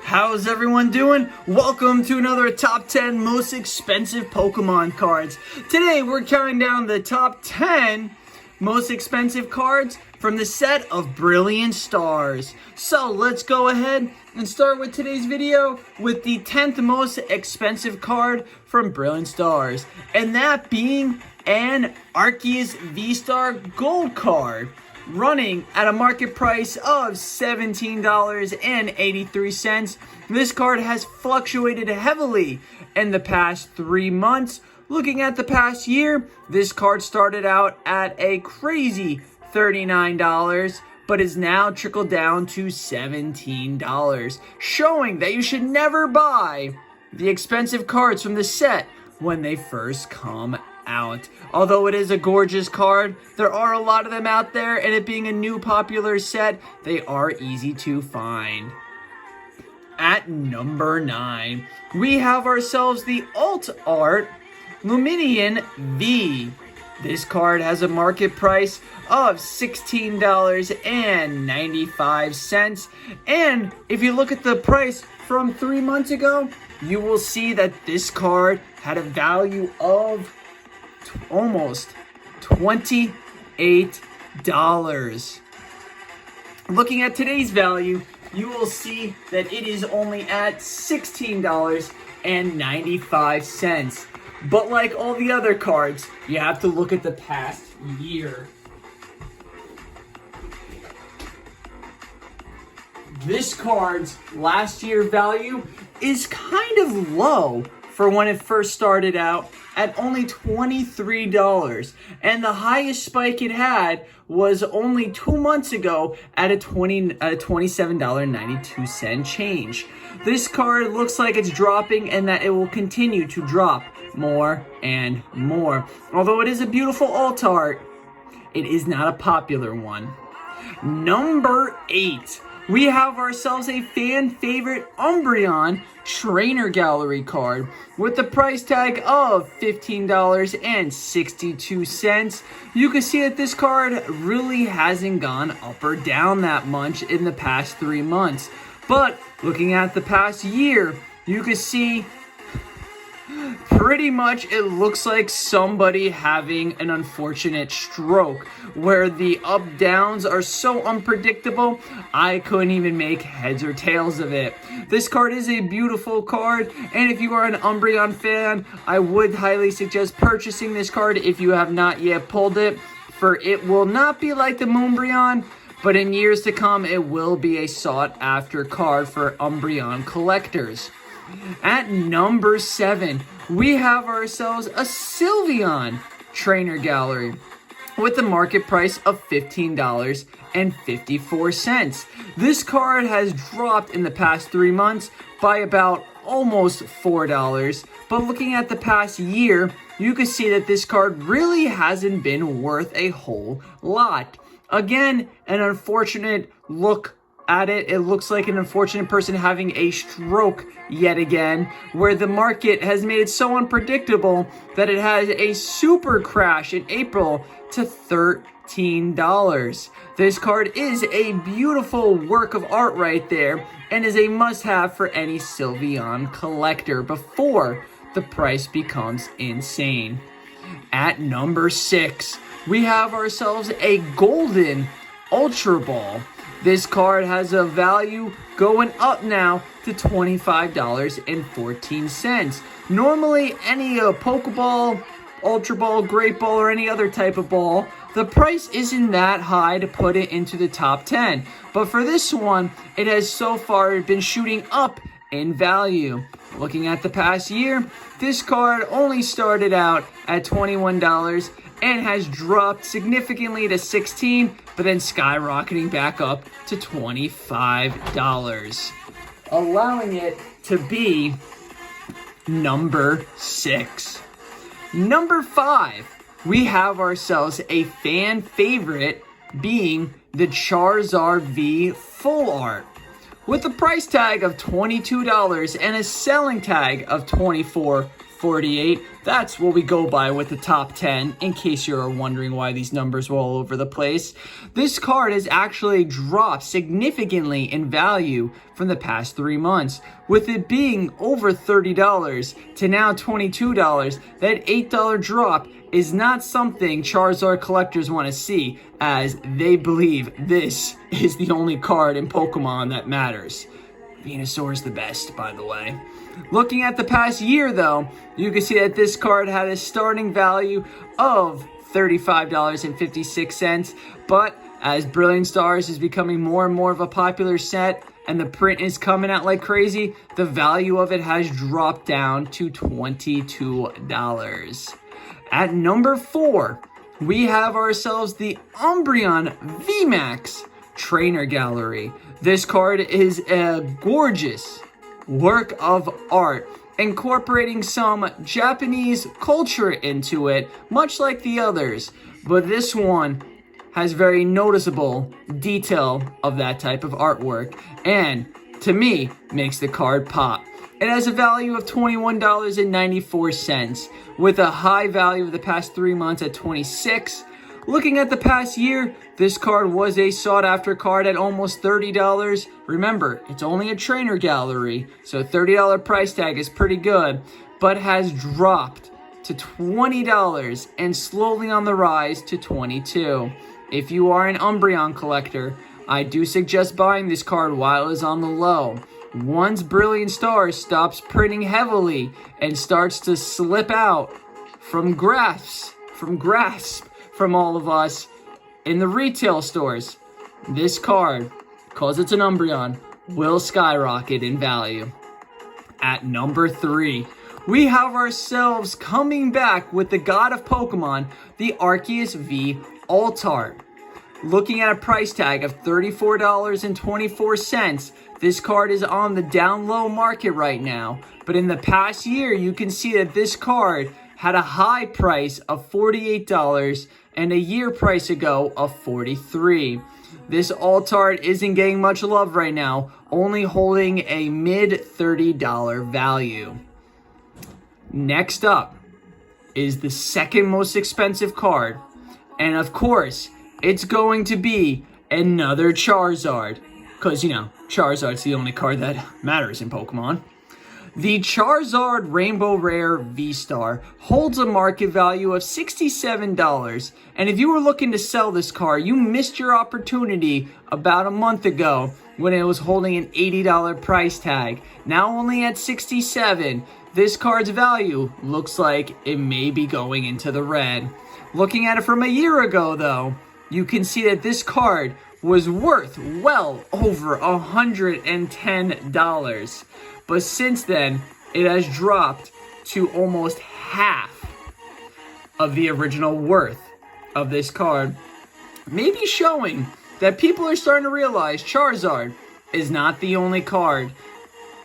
How's everyone doing? Welcome to another top 10 most expensive Pokemon cards. Today we're counting down the top 10 most expensive cards from the set of Brilliant Stars. So let's go ahead and start with today's video with the 10th most expensive card from Brilliant Stars. And that being an Arceus V-Star Gold card, running at a market price of $17.83. This card has fluctuated heavily in the past 3 months. Looking at the past year, this card started out at a crazy $39, but is now trickled down to $17, showing that you should never buy the expensive cards from the set when they first come out. Although it is a gorgeous card, there are a lot of them out there, and it being a new popular set, they are easy to find. At number 9, we have ourselves the Alt Art Lumineon V. This card has a market price of $16.95, and if you look at the price from 3 months ago, you will see that this card had a value of almost $28. Looking at today's value, you will see that it is only at $16.95. But like all the other cards, you have to look at the past year. This card's last year value is kind of low for when it first started out at only $23, and the highest spike it had was only 2 months ago at a $27.92 change. This card looks like it's dropping and that it will continue to drop more and more. Although it is a beautiful alt art, it is not a popular one. Number 8. We have ourselves a fan favorite Umbreon Trainer Gallery card with the price tag of $15.62. You can see that this card really hasn't gone up or down that much in the past 3 months. But looking at the past year, you can see pretty much it looks like somebody having an unfortunate stroke where the up downs are so unpredictable I couldn't even make heads or tails of it. This card is a beautiful card, and if you are an Umbreon fan, I would highly suggest purchasing this card if you have not yet pulled it, for it will not be like the Moonbreon, but in years to come it will be a sought after card for Umbreon collectors. At number 7, we have ourselves a Sylveon Trainer Gallery with a market price of $15.54. This card has dropped in the past 3 months by about almost $4, but looking at the past year, you can see that this card really hasn't been worth a whole lot. Again, an unfortunate look at it. It looks like an unfortunate person having a stroke yet again, where the market has made it so unpredictable that it has a super crash in April to $13. This card is a beautiful work of art right there and is a must-have for any Sylveon collector before the price becomes insane. At number 6, we have ourselves a Golden Ultra Ball. This card has a value going up now to $25.14. Normally, any Pokeball, Ultra Ball, Great Ball, or any other type of ball, the price isn't that high to put it into the top 10. But for this one, it has so far been shooting up in value. Looking at the past year, this card only started out at $21 and has dropped significantly to $16, but then skyrocketing back up to $25, allowing it to be number 6. Number 5, we have ourselves a fan favorite, being the Charizard V Full Art. With a price tag of $22 and a selling tag of $24 48. That's what we go by with the top 10, in case you're wondering why these numbers were all over the place. This card has actually dropped significantly in value from the past 3 months, with it being over $30 to now $22. That $8 drop is not something Charizard collectors want to see, as they believe this is the only card in Pokemon that matters. Venusaur is the best, by the way. Looking at the past year, though, you can see that this card had a starting value of $35.56, but as Brilliant Stars is becoming more and more of a popular set and the print is coming out like crazy, the value of it has dropped down to $22. At number 4, we have ourselves the Umbreon VMAX Trainer Gallery. This card is a gorgeous work of art, incorporating some Japanese culture into it, much like the others, but this one has very noticeable detail of that type of artwork, and to me, makes the card pop. It has a value of $21.94, with a high value of the past 3 months at $26. Looking at the past year, this card was a sought-after card at almost $30. Remember, it's only a trainer gallery, so $30 price tag is pretty good, but has dropped to $20 and slowly on the rise to $22. If you are an Umbreon collector, I do suggest buying this card while it is on the low. Once Brilliant Stars stops printing heavily and starts to slip out from grasp from all of us in the retail stores, this card, because it's an Umbreon, will skyrocket in value. At number 3, we have ourselves coming back with the god of Pokemon, the Arceus V Altart. Looking at a price tag of $34.24, this card is on the down low market right now, but in the past year, you can see that this card had a high price of $48 and a year price ago of $43. This Altart isn't getting much love right now, only holding a mid $30 value. Next up is the second most expensive card, and of course, it's going to be another Charizard, because, you know, Charizard's the only card that matters in Pokemon. The Charizard Rainbow Rare V-Star holds a market value of $67, and if you were looking to sell this card, you missed your opportunity about a month ago when it was holding an $80 price tag. Now only at $67, this card's value looks like it may be going into the red. Looking at it from a year ago, though, you can see that this card was worth well over $110. But since then, it has dropped to almost half of the original worth of this card. Maybe showing that people are starting to realize Charizard is not the only card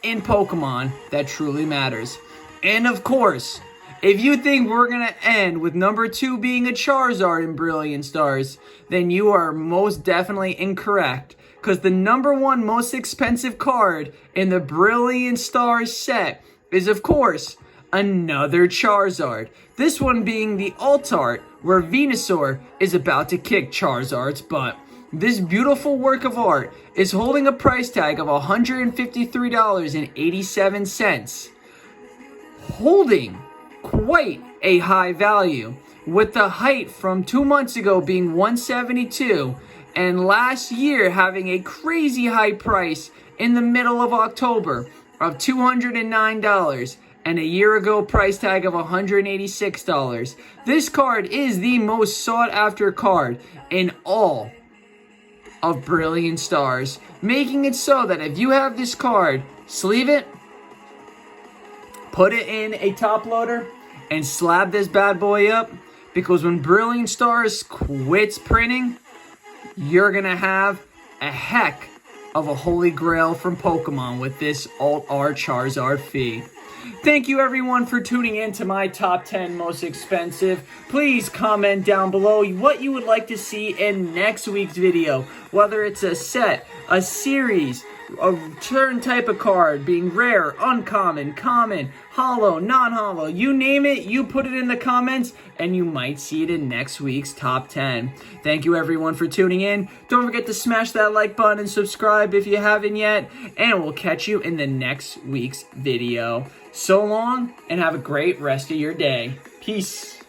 in Pokemon that truly matters. And of course, if you think we're going to end with number 2 being a Charizard in Brilliant Stars, then you are most definitely incorrect. Because the number 1 most expensive card in the Brilliant Stars set is, of course, another Charizard. This one being the Altart, where Venusaur is about to kick Charizard's butt. This beautiful work of art is holding a price tag of $153.87, holding quite a high value, with the height from 2 months ago being 172, and last year having a crazy high price in the middle of October of $209, and a year ago price tag of $186. This card is the most sought after card in all of Brilliant Stars, making it so that if you have this card, sleeve it, put it in a top loader, and slab this bad boy up, because when Brilliant Stars quits printing, you're going to have a heck of a holy grail from Pokemon with this Alt Art Charizard fee. Thank you everyone for tuning in to my top 10 most expensive. Please comment down below what you would like to see in next week's video. Whether it's a set, a series, a certain type of card being rare, uncommon, common, hollow, non-hollow, you name it, you put it in the comments, and you might see it in next week's top 10. Thank you everyone for tuning in. Don't forget to smash that like button and subscribe if you haven't yet, and we'll catch you in the next week's video. So long, and have a great rest of your day. Peace.